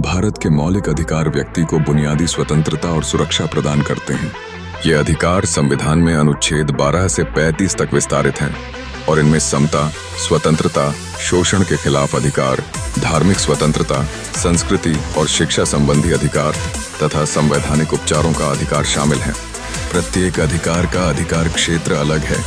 भारत के मौलिक अधिकार व्यक्ति को बुनियादी स्वतंत्रता और सुरक्षा प्रदान करते हैं। ये अधिकार संविधान में अनुच्छेद 12 से 35 तक विस्तारित हैं और इनमें समता, स्वतंत्रता, शोषण के खिलाफ अधिकार, धार्मिक स्वतंत्रता, संस्कृति और शिक्षा संबंधी अधिकार तथा संवैधानिक उपचारों का अधिकार शामिल है। प्रत्येक अधिकार का अधिकार क्षेत्र अलग है,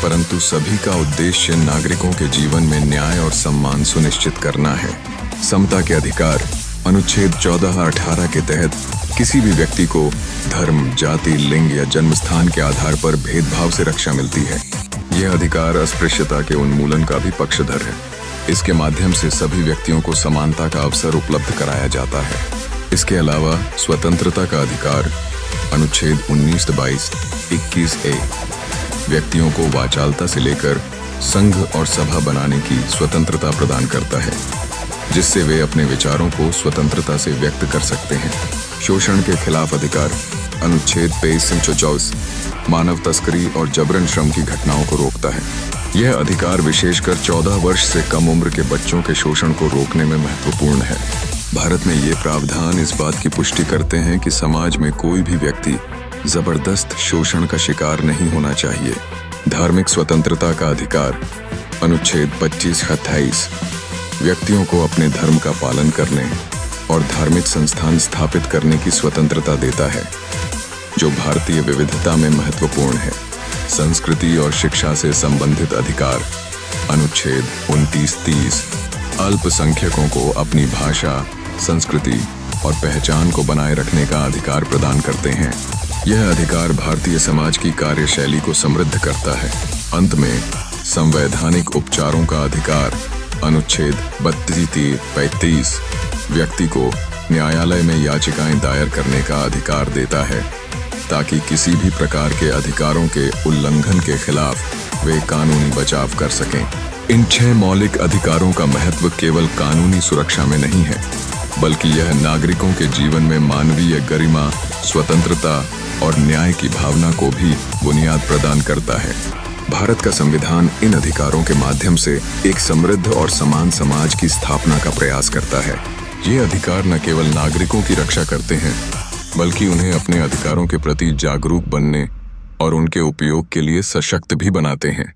परंतु सभी का उद्देश्य नागरिकों के जीवन में न्याय और सम्मान सुनिश्चित करना है। समता के अधिकार अनुच्छेद 14-18 के तहत किसी भी व्यक्ति को धर्म, जाति, लिंग या जन्म स्थान के आधार पर भेदभाव से रक्षा मिलती है। यह अधिकार अस्पृश्यता के उन्मूलन का भी पक्षधर है। इसके माध्यम से सभी व्यक्तियों को समानता का अवसर उपलब्ध कराया जाता है। इसके अलावा स्वतंत्रता का अधिकार अनुच्छेद 19-22, 21A व्यक्तियों को वाचालता से लेकर संघ और सभा बनाने की स्वतंत्रता प्रदान करता है, जिससे वे अपने विचारों को स्वतंत्रता से व्यक्त कर सकते हैं। शोषण के खिलाफ अधिकार अनुच्छेद 23-24 मानव तस्करी और जबरन श्रम की घटनाओं को रोकता है। यह अधिकार विशेषकर 14 वर्ष से कम उम्र के बच्चों के शोषण को रोकने में महत्वपूर्ण है। भारत में ये प्रावधान इस बात की पुष्टि करते हैं कि समाज में कोई भी व्यक्ति जबरदस्त शोषण का शिकार नहीं होना चाहिए। धार्मिक स्वतंत्रता का अधिकार अनुच्छेद 25-28 व्यक्तियों को अपने धर्म का पालन करने और धार्मिक संस्थान स्थापित करने की स्वतंत्रता देता है, जो भारतीय विविधता में महत्वपूर्ण है। संस्कृति और शिक्षा से संबंधित अधिकार अनुच्छेद 29-30 अल्पसंख्यकों को अपनी भाषा, संस्कृति और पहचान को बनाए रखने का अधिकार प्रदान करते हैं। यह अधिकार भारतीय समाज की कार्यशैली को समृद्ध करता है। अंत में संवैधानिक उपचारों का अधिकार अनुच्छेद 32-35 व्यक्ति को न्यायालय में याचिकाएं दायर करने का अधिकार देता है, ताकि किसी भी प्रकार के अधिकारों के उल्लंघन के खिलाफ वे कानूनी बचाव कर सकें। इन 6 मौलिक अधिकारों का महत्व केवल कानूनी सुरक्षा में नहीं है, बल्कि यह नागरिकों के जीवन में मानवीय गरिमा, स्वतंत्रता और न्याय की भावना को भी बुनियाद प्रदान करता है। भारत का संविधान इन अधिकारों के माध्यम से एक समृद्ध और समान समाज की स्थापना का प्रयास करता है। ये अधिकार न केवल नागरिकों की रक्षा करते हैं, बल्कि उन्हें अपने अधिकारों के प्रति जागरूक बनने और उनके उपयोग के लिए सशक्त भी बनाते हैं।